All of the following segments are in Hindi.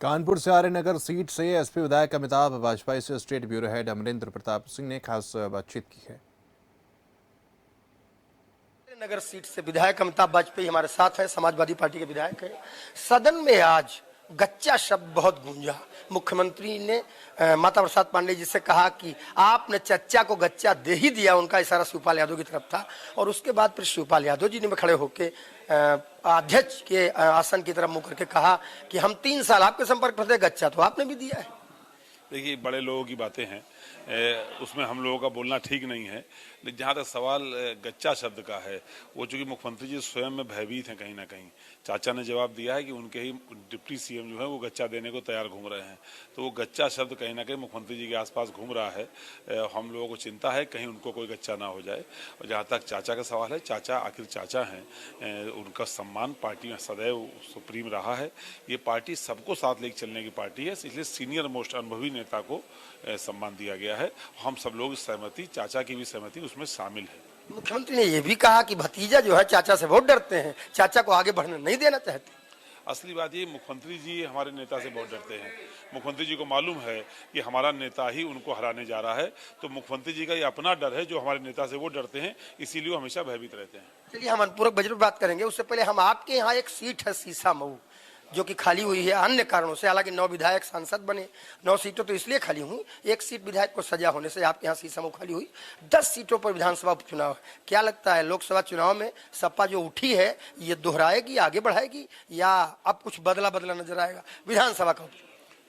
कानपुर से आर्यनगर सीट से एसपी विधायक अमिताभ वाजपेयी से state bureau head Amarendra Pratap Singh ने खास बातचीत की है। नगर सीट से विधायक अमिताभ वाजपेयी हमारे साथ हैं, समाजवादी पार्टी के विधायक हैं। सदन में आज गच्चा शब्द बहुत गूंजा। मुख्यमंत्री ने माता प्रसाद पांडे जी से कहा कि आपने चच्चा को गच्चा दे ही दिया। उनका इशारा शिवपाल यादव की तरफ था और उसके बाद फिर शिवपाल यादव जी ने खड़े होकर अध्यक्ष के आसन की तरफ मुंह करके कहा कि हम 3 साल आपके संपर्क में थे, गच्चा तो आपने भी दिया है। देखिए, बड़े लोगों की बातें हैं, उसमें हम लोगों का बोलना ठीक नहीं है। लेकिन जहाँ तक सवाल गच्चा शब्द का है, वो चूंकि मुख्यमंत्री जी स्वयं में भयभीत हैं कहीं ना कहीं। चाचा ने जवाब दिया है कि उनके ही डिप्टी सीएम जो है वो गच्चा देने को तैयार घूम रहे हैं, तो वो गच्चा शब्द कहीं ना कहीं मुख्यमंत्री जी के आसपास घूम रहा है। हम लोगों को चिंता है कहीं उनको कोई गच्चा ना हो जाए। और जहाँ तक चाचा का सवाल है, चाचा आखिर चाचा हैं, उनका सम्मान पार्टी में सदैव सुप्रीम रहा है। ये पार्टी सबको साथ लेकर चलने की पार्टी है, इसलिए सीनियर मोस्ट अनुभवी नेता को सम्मान दिया गया है। हम सब लोग सहमति, चाचा की भी सहमति उसमें शामिल है। मुख्यमंत्री ने यह भी कहा कि भतीजा जो है चाचा से बहुत डरते हैं, चाचा को आगे बढ़ने नहीं देना चाहते। असली बात ये, मुख्यमंत्री जी हमारे नेता से बहुत डरते हैं। मुख्यमंत्री जी को मालूम है कि हमारा नेता ही उनको हराने जा रहा है, तो मुख्यमंत्री जी का ये अपना डर है जो हमारे नेता से वो डरते हैं, इसीलिए वो हमेशा भयभीत रहते हैं। चलिए, हम अनुपूरक बजट पर बात करेंगे। उससे पहले हम आपके यहाँ एक सीट है सीसामऊ, जो कि खाली हुई है अन्य कारणों से। हालांकि 9 विधायक सांसद बने, 9 सीटों तो इसलिए खाली हुई, एक सीट विधायक को सजा होने से आपके यहाँ सीसामऊ खाली हुई। 10 सीटों पर विधानसभा उपचुनाव है। क्या लगता है, लोकसभा चुनाव में सपा जो उठी है ये दोहराएगी, आगे बढ़ाएगी, या अब कुछ बदला नजर आएगा विधानसभा का?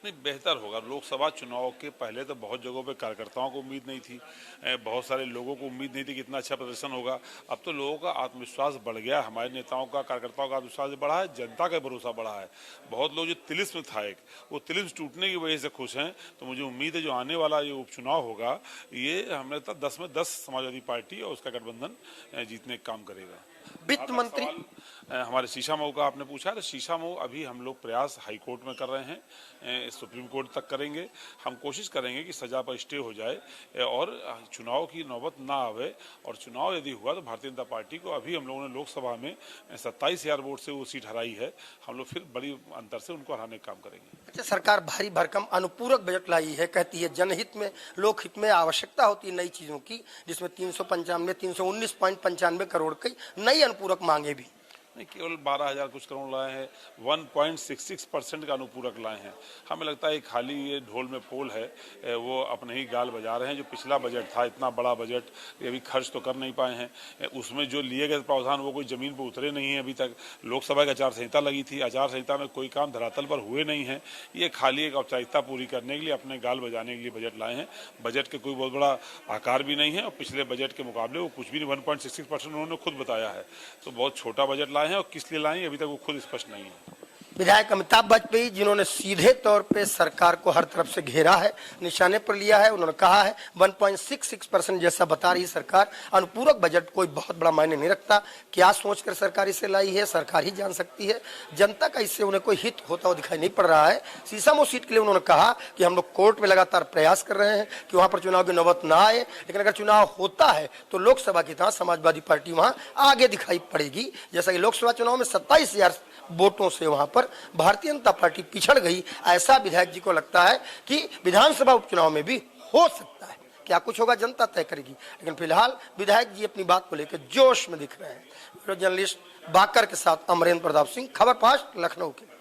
नहीं, बेहतर होगा। लोकसभा चुनाव के पहले तो बहुत जगहों पे कार्यकर्ताओं को उम्मीद नहीं थी, बहुत सारे लोगों को उम्मीद नहीं थी कि इतना अच्छा प्रदर्शन होगा। अब तो लोगों का आत्मविश्वास बढ़ गया, हमारे नेताओं का, कार्यकर्ताओं का आत्मविश्वास बढ़ा है, जनता का भरोसा बढ़ा है। बहुत लोग जो तिलिस्म था एक, वो तिलिस्म टूटने की वजह से खुश हैं। तो मुझे उम्मीद है जो आने वाला ये उपचुनाव होगा, ये हमें लगता है 10 में 10 समाजवादी पार्टी और उसका गठबंधन जीतने का काम करेगा। वित्त मंत्री हमारे सीसामऊ का आपने पूछा, तो सीसामऊ अभी हम लोग प्रयास हाई कोर्ट में कर रहे हैं, सुप्रीम कोर्ट तक करेंगे। हम कोशिश करेंगे कि सजा पर स्टे हो जाए और चुनाव की नौबत ना आवे। और चुनाव यदि हुआ तो भारतीय जनता पार्टी को, अभी हम लोगों ने लोकसभा में 27,000 वोट से वो सीट हराई है, हम लोग फिर बड़ी अंतर से उनको हराने का काम करेंगे। अच्छा, सरकार भारी भरकम अनुपूरक बजट लाई है, कहती है जनहित में, लोकहित में आवश्यकता होती है नई चीजों की, जिसमें 319.95 करोड़ की नई अनुपूरक मांगे भी। नहीं, केवल 12,000 कुछ करोड़ लाए हैं, 1.66% का अनुपूरक लाए हैं। हमें लगता है खाली ये ढोल में पोल है, वो अपने ही गाल बजा रहे हैं। जो पिछला बजट था, इतना बड़ा बजट, ये अभी खर्च तो कर नहीं पाए हैं। उसमें जो लिए गए प्रावधान वो कोई जमीन पर उतरे नहीं हैं अभी तक। लोकसभा की आचार संहिता लगी थी, आचार संहिता में कोई काम धरातल पर हुए नहीं है। ये खाली एक औपचारिकता पूरी करने के लिए, अपने गाल बजाने के लिए बजट लाए हैं। बजट के कोई बहुत बड़ा आकार भी नहीं है और पिछले बजट के मुकाबले वो कुछ भी नहीं। 1.66% उन्होंने खुद बताया है, तो बहुत छोटा बजट लाए हैं और किस लिए लाए अभी तक वो खुद स्पष्ट नहीं है। विधायक अमिताभ वाजपेयी, जिन्होंने सीधे तौर पे सरकार को हर तरफ से घेरा है, निशाने पर लिया है, उन्होंने कहा है 1.66% जैसा बता रही सरकार, अनुपूरक बजट कोई बहुत बड़ा मायने नहीं रखता। क्या सोचकर सरकार इसे लाई है, सरकार ही जान सकती है। जनता का इससे उन्हें कोई हित होता हुआ दिखाई नहीं पड़ रहा है। सीसामऊ सीट के लिए उन्होंने कहा कि हम लोग कोर्ट में लगातार प्रयास कर रहे हैं कि वहां पर चुनाव की नौबत ना आए, लेकिन अगर चुनाव होता है तो लोकसभा की तरह समाजवादी पार्टी वहां आगे दिखाई पड़ेगी। जैसा कि लोकसभा चुनाव में 27,000 वोटों से वहां पर भारतीय जनता पार्टी पिछड़ गई, ऐसा विधायक जी को लगता है कि विधानसभा उपचुनाव में भी हो सकता है। क्या कुछ होगा जनता तय करेगी, लेकिन फिलहाल विधायक जी अपनी बात को लेकर जोश में दिख रहे हैं। जर्नलिस्ट बाकर के साथ अमरेंद्र प्रताप सिंह, खबर 5 लखनऊ के।